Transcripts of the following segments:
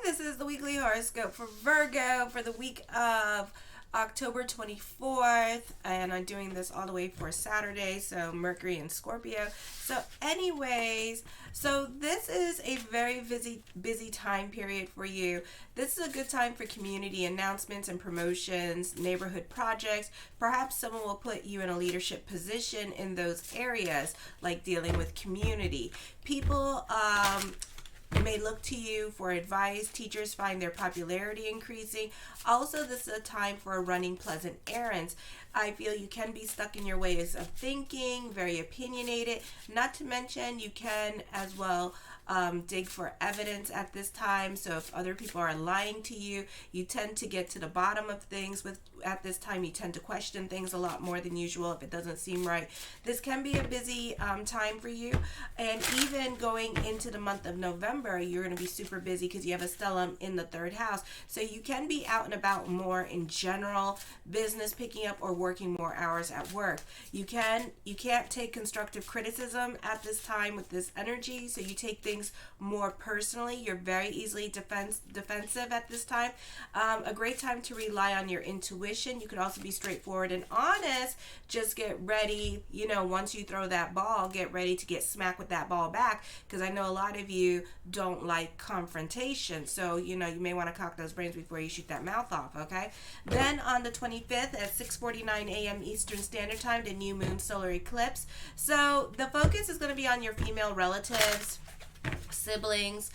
This is the weekly horoscope for Virgo for the week of October 24th, and I'm doing this all the way for Saturday, so Mercury and Scorpio. So anyways, this is a very busy time period for you. This is a good time for community announcements and promotions, neighborhood projects. Perhaps someone will put you in a leadership position in those areas, like dealing with community. People may look to you for advice. Teachers find their popularity increasing. Also, this is a time for running pleasant errands. I feel you can be stuck in your ways of thinking, very opinionated. Not to mention, you can as well dig for evidence at this time. So if other people are lying to you, you tend to get to the bottom of things at this time. You tend to question things a lot more than usual if it doesn't seem right. This can be a busy time for you. And even going into the month of November, you're going to be super busy because you have a stellium in the third house. So you can be out and about more in general, business picking up or working more hours at work. You can't take constructive criticism at this time with this energy, so you take things more personally. You're very easily defensive at this time. A great time to rely on your intuition. You could also be straightforward and honest. Just get ready, once you throw that ball, get ready to get smacked with that ball back, because I know a lot of you don't like confrontation. So, you may want to cock those brains before you shoot that mouth off, okay? Then on the 25th at 6:49 a.m. Eastern Standard Time, the new moon solar eclipse. So the focus is going to be on your female relatives, siblings,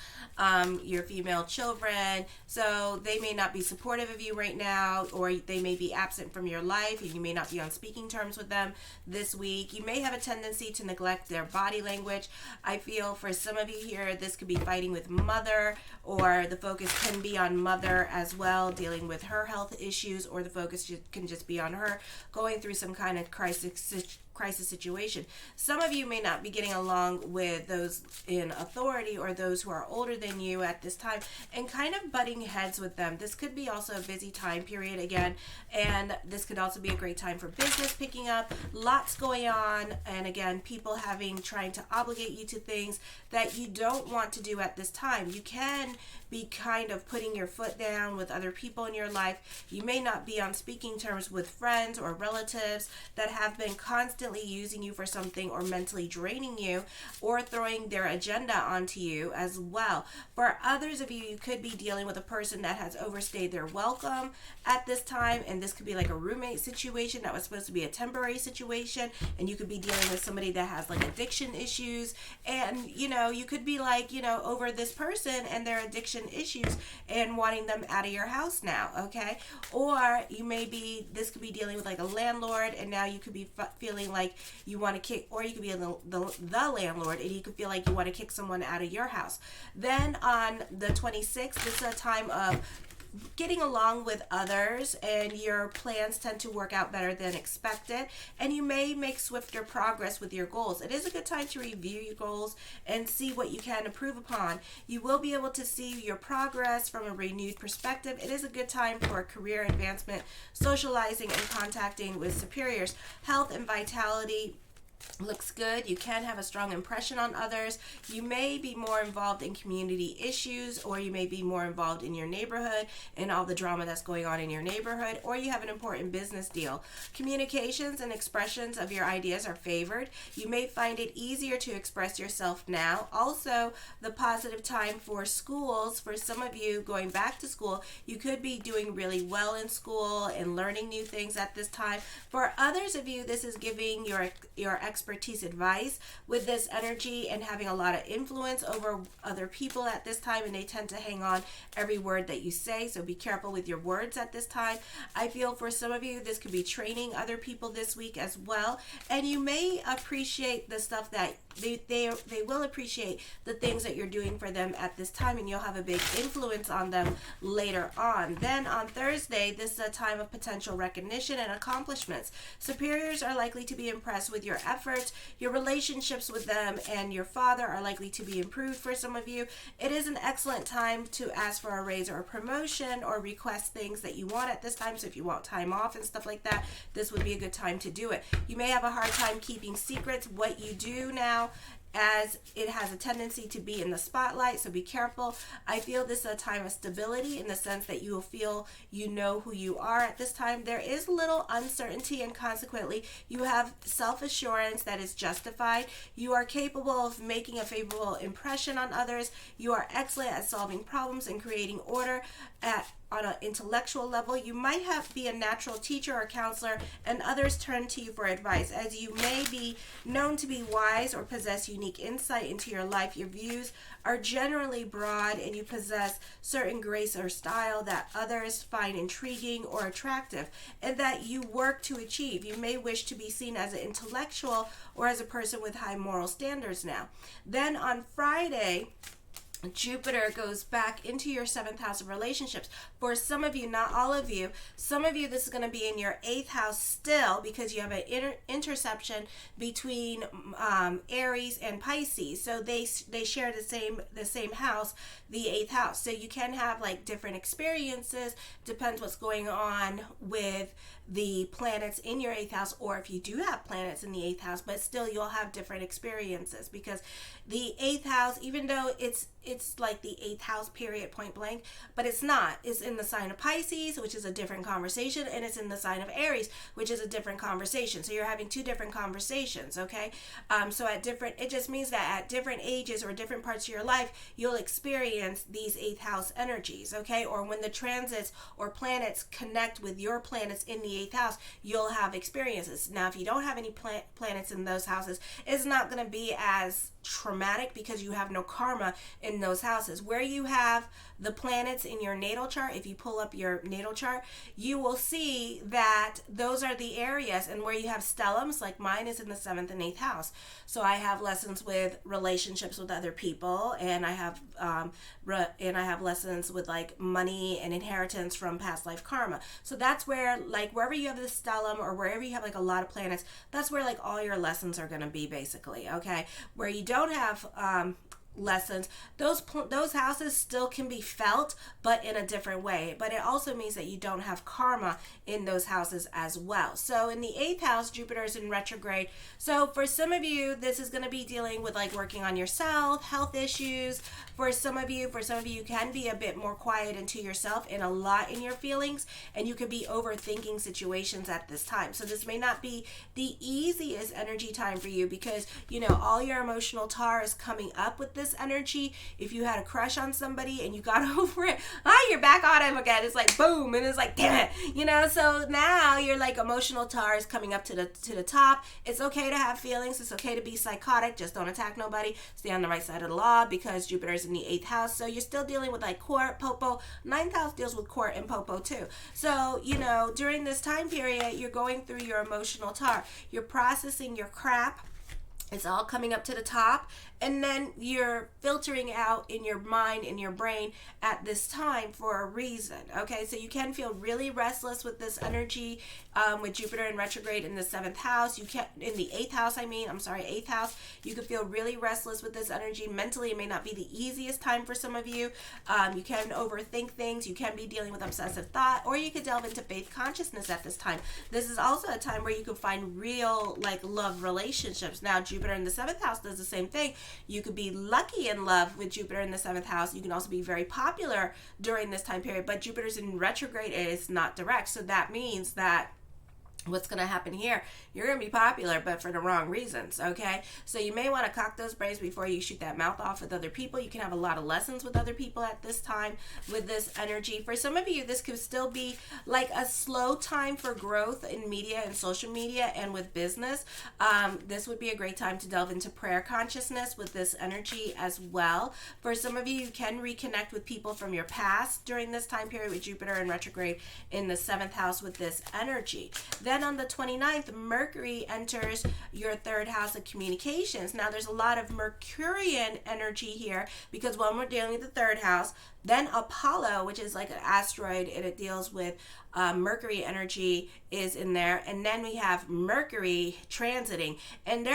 your female children. So they may not be supportive of you right now, or they may be absent from your life and you may not be on speaking terms with them this week. You may have a tendency to neglect their body language. I feel for some of you here, this could be fighting with mother, or the focus can be on mother as well, dealing with her health issues, or the focus can just be on her going through some kind of crisis situation. Some of you may not be getting along with those in authority or those who are older than you at this time, and kind of butting heads with them. This could be also a busy time period again, and this could also be a great time for business picking up. Lots going on, and again, people trying to obligate you to things that you don't want to do at this time. You can be kind of putting your foot down with other people in your life. You may not be on speaking terms with friends or relatives that have been constantly using you for something, or mentally draining you, or throwing their agenda onto you as well. For others of you, you could be dealing with a person that has overstayed their welcome at this time, and this could be like a roommate situation that was supposed to be a temporary situation, and you could be dealing with somebody that has like addiction issues, and you could be like over this person and their addiction issues and wanting them out of your house now, okay? Or this could be dealing with like a landlord, and now you could be feeling like you want to kick, or you could be the landlord and you could feel like you want to kick someone out of your house. Then on the 26th, this is a time of getting along with others, and your plans tend to work out better than expected, and you may make swifter progress with your goals. It is a good time to review your goals and see what you can improve upon. You will be able to see your progress from a renewed perspective. It is a good time for career advancement, socializing, and contacting with superiors. Health and vitality looks good. You can have a strong impression on others. You may be more involved in community issues, or you may be more involved in your neighborhood and all the drama that's going on in your neighborhood, or you have an important business deal. Communications and expressions of your ideas are favored. You may find it easier to express yourself now. Also, the positive time for schools. For some of you going back to school, you could be doing really well in school and learning new things at this time. For others of you, this is giving your expertise advice with this energy and having a lot of influence over other people at this time, and they tend to hang on every word that you say, so be careful with your words at this time. I feel for some of you, this could be training other people this week as well, and you may appreciate the stuff that they will appreciate the things that you're doing for them at this time, and you'll have a big influence on them later on. Then on Thursday, this is a time of potential recognition and accomplishments. Superiors are likely to be impressed with your efforts. Your relationships with them and your father are likely to be improved for some of you. It is an excellent time to ask for a raise or a promotion, or request things that you want at this time. So if you want time off and stuff like that, this would be a good time to do it. You may have a hard time keeping secrets. What you do now as it has a tendency to be in the spotlight, so be careful. I feel this is a time of stability in the sense that you will feel you know who you are at this time. There is little uncertainty, and consequently, you have self-assurance that is justified. You are capable of making a favorable impression on others. You are excellent at solving problems and creating order on an intellectual level. You might be a natural teacher or counselor, and others turn to you for advice. As you may be known to be wise or possess unique insight into your life, your views are generally broad, and you possess certain grace or style that others find intriguing or attractive, and that you work to achieve. You may wish to be seen as an intellectual or as a person with high moral standards now. Then on Friday, Jupiter goes back into your 7th house of relationships. For some of you, not all of you, some of you, this is going to be in your 8th house still, because you have an interception between Aries and Pisces. So they share the same house, the 8th house. So you can have like different experiences, depends what's going on with the planets in your 8th house, or if you do have planets in the 8th house, but still you'll have different experiences, because the 8th house, even though it's like the 8th house period point blank, but it's not. It's in the sign of Pisces, which is a different conversation, and it's in the sign of Aries, which is a different conversation. So you're having two different conversations, okay? So it just means that at different ages or different parts of your life, you'll experience these 8th house energies, okay? Or when the transits or planets connect with your planets in the 8th house, you'll have experiences. Now, if you don't have any planets in those houses, it's not going to be as traumatic because you have no karma in those houses. Where you have the planets in your natal chart, if you pull up your natal chart, you will see that those are the areas, and where you have stellums, like mine is in the 7th and 8th house. So I have lessons with relationships with other people, and I have lessons with like money and inheritance from past life karma. So that's where, like, wherever you have the stellum or wherever you have like a lot of planets, that's where like all your lessons are going to be, basically, okay? Where you don't have lessons, those houses still can be felt, but in a different way. But it also means that you don't have karma in those houses as well. So in the 8th house, Jupiter is in retrograde. So for some of you, this is going to be dealing with like working on yourself, health issues. For some of you, you can be a bit more quiet into yourself and a lot in your feelings, and you could be overthinking situations at this time. So this may not be the easiest energy time for you, because all your emotional tar is coming up with this energy. If you had a crush on somebody and you got over it, you're back on him again. It's like boom, and it's like damn it, so now your like emotional tar is coming up to the top. It's okay to have feelings. It's okay to be psychotic. Just don't attack nobody. Stay on the right side of the law, because Jupiter's in the 8th house. So you're still dealing with like court, popo. 9th house deals with court and popo too. So during this time period, you're going through your emotional tar. You're processing your crap. It's all coming up to the top, and then you're filtering out in your mind, in your brain at this time for a reason, okay? So you can feel really restless with this energy, with Jupiter in retrograde in the 7th house. You can, in the 8th house, 8th house, you could feel really restless with this energy. Mentally, it may not be the easiest time for some of you. You can overthink things. You can be dealing with obsessive thought, or you could delve into faith consciousness at this time. This is also a time where you could find real, like, love relationships. Now, Jupiter in the 7th house does the same thing. You could be lucky in love with Jupiter in the 7th house. You can also be very popular during this time period, but Jupiter's in retrograde. It is not direct. So that means that what's going to happen here, you're going to be popular, but for the wrong reasons, okay? So you may want to cock those brains before you shoot that mouth off with other people. You can have a lot of lessons with other people at this time with this energy. For some of you, this could still be like a slow time for growth in media and social media and with business. This would be a great time to delve into prayer consciousness with this energy as well. For some of you, you can reconnect with people from your past during this time period with Jupiter in retrograde in the 7th house with this energy. Then on the 29th, Mercury enters your 3rd house of communications. Now, there's a lot of Mercurian energy here, because when we're dealing with the 3rd house Then Apollo, which is like an asteroid, and it deals with Mercury energy, is in there. And then we have Mercury transiting, and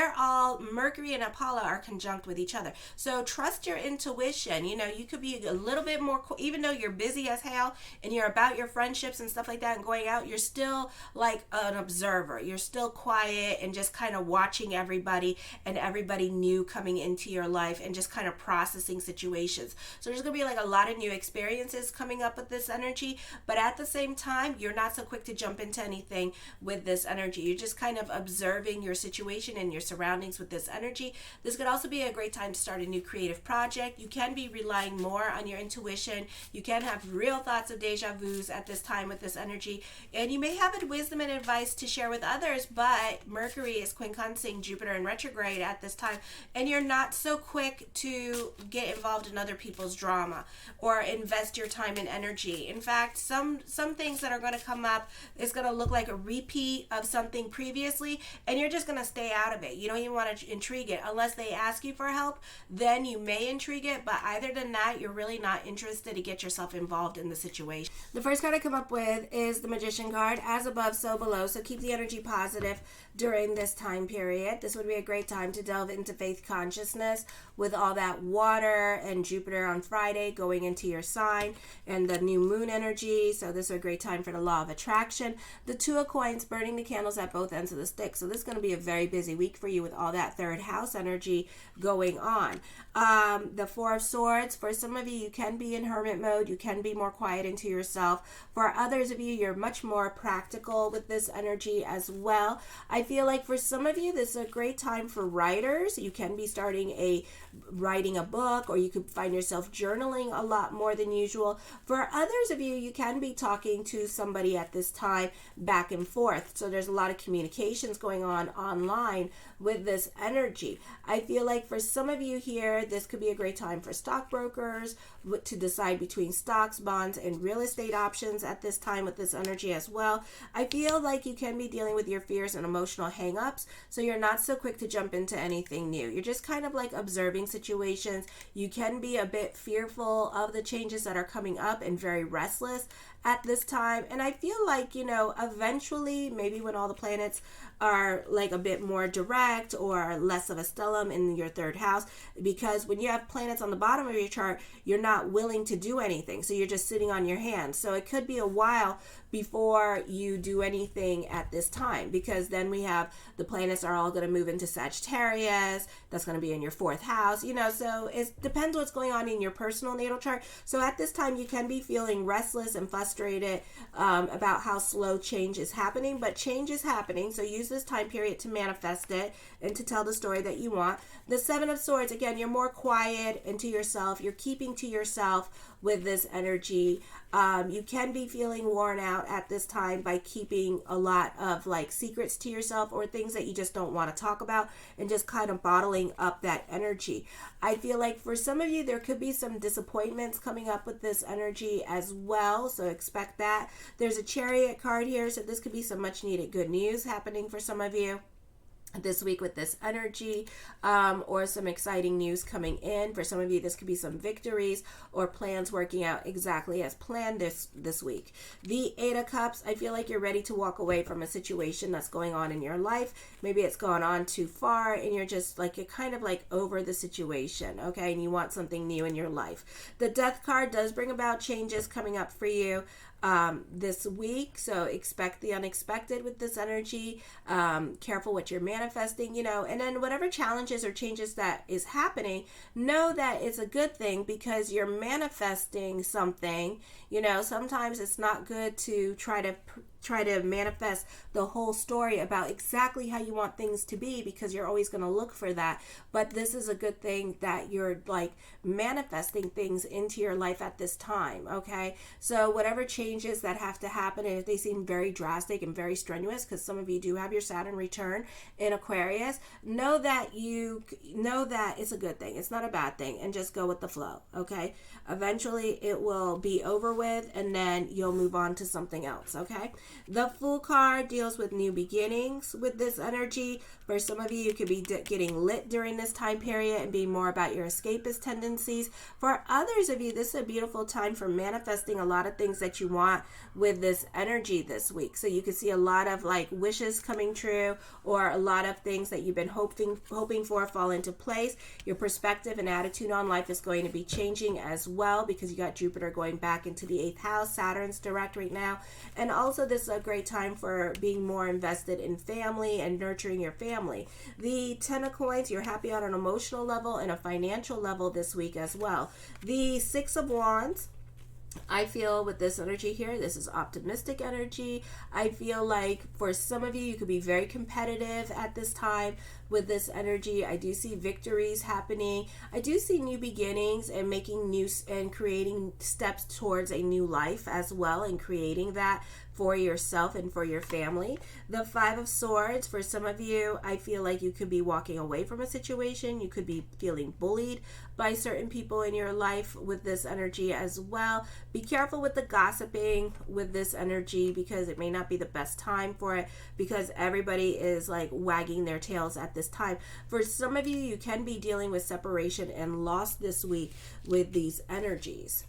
Mercury and Apollo are conjunct with each other. So trust your intuition. You could be a little bit more, even though you're busy as hell and you're about your friendships and stuff like that and going out, you're still like an observer. You're still quiet and just kind of watching everybody and everybody new coming into your life and just kind of processing situations. So there's going to be like a lot of new experiences coming up with this energy, but at the same time, you're not so quick to jump into anything with this energy. You're just kind of observing your situation and your surroundings with this energy. This could also be a great time to start a new creative project. You can be relying more on your intuition. You can have real thoughts of deja vus at this time with this energy, and you may have wisdom and advice to share with others, but Mercury is quincunxing Jupiter in retrograde at this time, and you're not so quick to get involved in other people's drama or invest your time and energy. In fact, some things that are going to come up is going to look like a repeat of something previously, and you're just going to stay out of it. You don't even want to intrigue it unless they ask you for help. Then you may intrigue it, but other than that, you're really not interested to get yourself involved in the situation. The first card I come up with is the Magician card, as above so below. So keep the energy positive during this time period. This would be a great time to delve into faith consciousness with all that water and Jupiter on Friday going into your sign and the new moon energy. So this is a great time for the law of attraction. The Two of Coins, burning the candles at both ends of the stick. So this is going to be a very busy week for you with all that third house energy going on. The Four of Swords, for some of you, you can be in hermit mode. You can be more quiet into yourself. For others of you, you're much more practical with this energy as well. I feel like for some of you, this is a great time for writers. You can be writing a book, or you could find yourself journaling a lot more than usual. For others of you, you can be talking to somebody at this time back and forth. So there's a lot of communications going on online with this energy. I feel like for some of you here, this could be a great time for stockbrokers to decide between stocks, bonds, and real estate options at this time with this energy as well. I feel like you can be dealing with your fears and emotional hang-ups, so you're not so quick to jump into anything new. You're just kind of like observing situations. You can be a bit fearful of the changes that are coming up and very restless at this time. And I feel like, eventually, maybe when all the planets are like a bit more direct or less of a stellium in your third house, because when you have planets on the bottom of your chart, you're not willing to do anything. So you're just sitting on your hands. So it could be a while before you do anything at this time, because then we have the planets are all going to move into Sagittarius. That's going to be in your fourth house, so it depends what's going on in your personal natal chart. So at this time, you can be feeling restless and frustrated about how slow change is happening, but change is happening. So use this time period to manifest it and to tell the story that you want. The Seven of Swords, again, you're more quiet into yourself. You're keeping to yourself with this energy. You can be feeling worn out at this time by keeping a lot of like secrets to yourself or things that you just don't want to talk about and just kind of bottling up that energy. I feel like for some of you, there could be some disappointments coming up with this energy as well. So expect that. There's a Chariot card here. So this could be some much needed good news happening for some of you this week with this energy, or some exciting news coming in. For some of you, this could be some victories or plans working out exactly as planned this week. The Eight of Cups, I feel like you're ready to walk away from a situation that's going on in your life. Maybe it's gone on too far and you're just like, you're kind of like over the situation, okay? And you want something new in your life. The Death card does bring about changes coming up for you this week, so expect the unexpected with this energy. Careful what you're manifesting, and then whatever challenges or changes that is happening, know that it's a good thing because you're manifesting something. Sometimes it's not good to try to manifest the whole story about exactly how you want things to be, because you're always going to look for that. But this is a good thing that you're like manifesting things into your life at this time, okay? So whatever change changes that have to happen, and if they seem very drastic and very strenuous, because some of you do have your Saturn return in Aquarius, know that it's a good thing. It's not a bad thing, and just go with the flow, okay? Eventually it will be over with, and then you'll move on to something else, okay? The Fool card deals with new beginnings with this energy. For some of you could be getting lit during this time period and being more about your escapist tendencies. For others of you, this is a beautiful time for manifesting a lot of things that you want with this energy this week. So you can see a lot of like wishes coming true, or a lot of things that you've been hoping for fall into place. Your perspective and attitude on life is going to be changing as well, because you got Jupiter going back into the 8th house. Saturn's direct right now. And also this is a great time for being more invested in family and nurturing your family. The 10 of coins, you're happy on an emotional level and a financial level this week as well. The 6 of wands, I feel with this energy here, this is optimistic energy. I feel like for some of you, you could be very competitive at this time with this energy. I do see victories happening. I do see new beginnings and making new and creating steps towards a new life as well, and creating that for yourself and for your family. The 5 of swords, for some of you, I feel like you could be walking away from a situation. You could be feeling bullied by certain people in your life with this energy as well. Be careful with the gossiping with this energy, because it may not be the best time for it, because everybody is like wagging their tails at this time. For some of you, you can be dealing with separation and loss this week with these energies.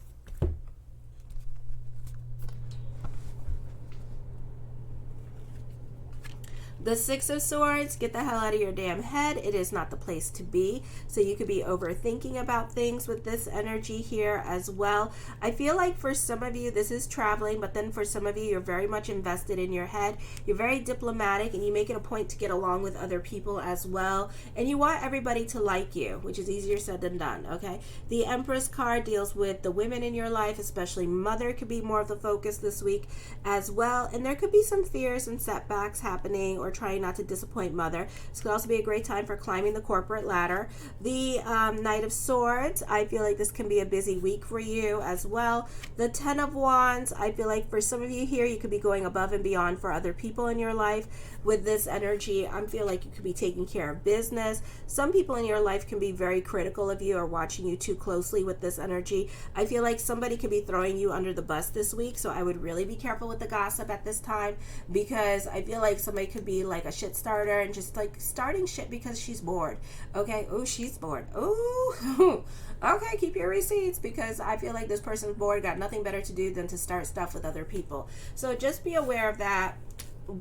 The 6 of swords, get the hell out of your damn head. It is not the place to be. So you could be overthinking about things with this energy here as well. I feel like for some of you, this is traveling, but then for some of you, you're very much invested in your head. You're very diplomatic, and you make it a point to get along with other people as well. And you want everybody to like you, which is easier said than done, okay? The Empress card deals with the women in your life, especially mother could be more of the focus this week as well. And there could be some fears and setbacks happening, or trying not to disappoint mother. This could also be a great time for climbing the corporate ladder. The Knight of Swords, I feel like this can be a busy week for you as well. The 10 of Wands, I feel like for some of you here, you could be going above and beyond for other people in your life with this energy. I feel like you could be taking care of business. Some people in your life can be very critical of you or watching you too closely with this energy. I feel like somebody could be throwing you under the bus this week, so I would really be careful with the gossip at this time, because I feel like somebody could be like a shit starter and just like starting shit because she's bored. Okay, oh, she's bored. Oh, okay, keep your receipts, because I feel like this person's bored, got nothing better to do than to start stuff with other people. So just be aware of that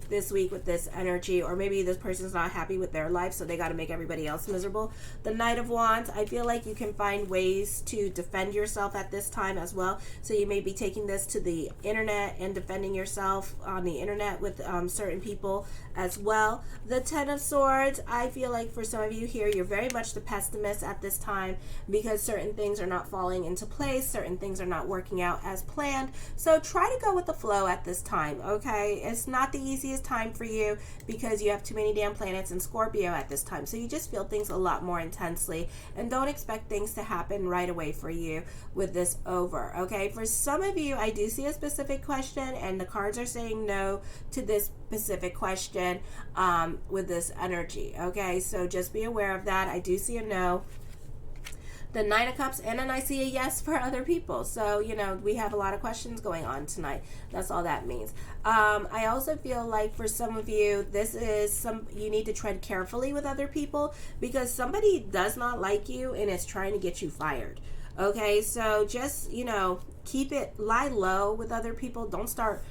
this week with this energy. Or maybe this person's not happy with their life, so they got to make everybody else miserable. The Knight of Wands, I feel like you can find ways to defend yourself at this time as well. So you may be taking this to the internet and defending yourself on the internet with certain people as well. The 10 of Swords, I feel like for some of you here, you're very much the pessimist at this time, because certain things are not falling into place, certain things are not working out as planned. So try to go with the flow at this time, okay? It's not the easiest time for you, because you have too many damn planets in Scorpio at this time. So you just feel things a lot more intensely, and don't expect things to happen right away for you with this over, okay? For some of you, I do see a specific question, and the cards are saying no to this specific question with this energy, okay? So just be aware of that. I do see a no, the 9 of Cups, and then I see a yes for other people. So, you know, we have a lot of questions going on tonight. That's all that means. I also feel like for some of you, this is you need to tread carefully with other people, because somebody does not like you and is trying to get you fired. Okay, so just, you know, lie low with other people. Don't start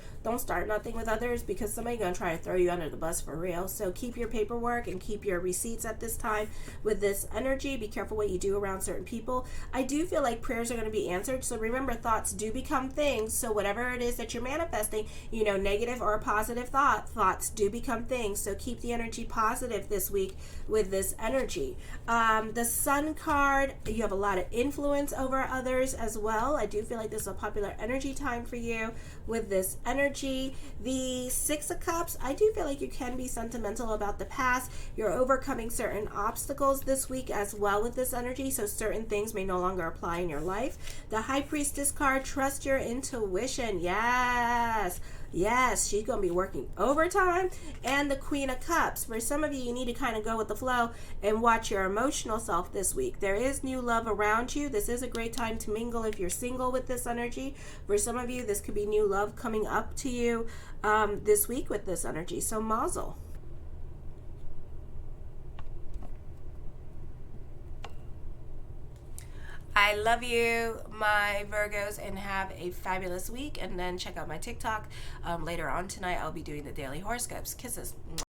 nothing with others, because somebody's going to try to throw you under the bus for real. So keep your paperwork and keep your receipts at this time with this energy. Be careful what you do around certain people. I do feel like prayers are going to be answered. So remember, thoughts do become things. So whatever it is that you're manifesting, you know, negative or a positive thoughts do become things. So keep the energy positive this week with this energy. The Sun card, you have a lot of influence over others as well. I do feel like this is a popular energy time for you with this energy. energy. The Six of Cups, I do feel like you can be sentimental about the past. You're overcoming certain obstacles this week as well with this energy, so certain things may no longer apply in your life. The High Priestess card, trust your intuition. Yes. Yes, she's going to be working overtime. And the Queen of Cups. For some of you, you need to kind of go with the flow and watch your emotional self this week. There is new love around you. This is a great time to mingle if you're single with this energy. For some of you, this could be new love coming up to you this week with this energy. So mazel. I love you, my Virgos, and have a fabulous week. And then check out my TikTok. Later on tonight, I'll be doing the daily horoscopes. Kisses.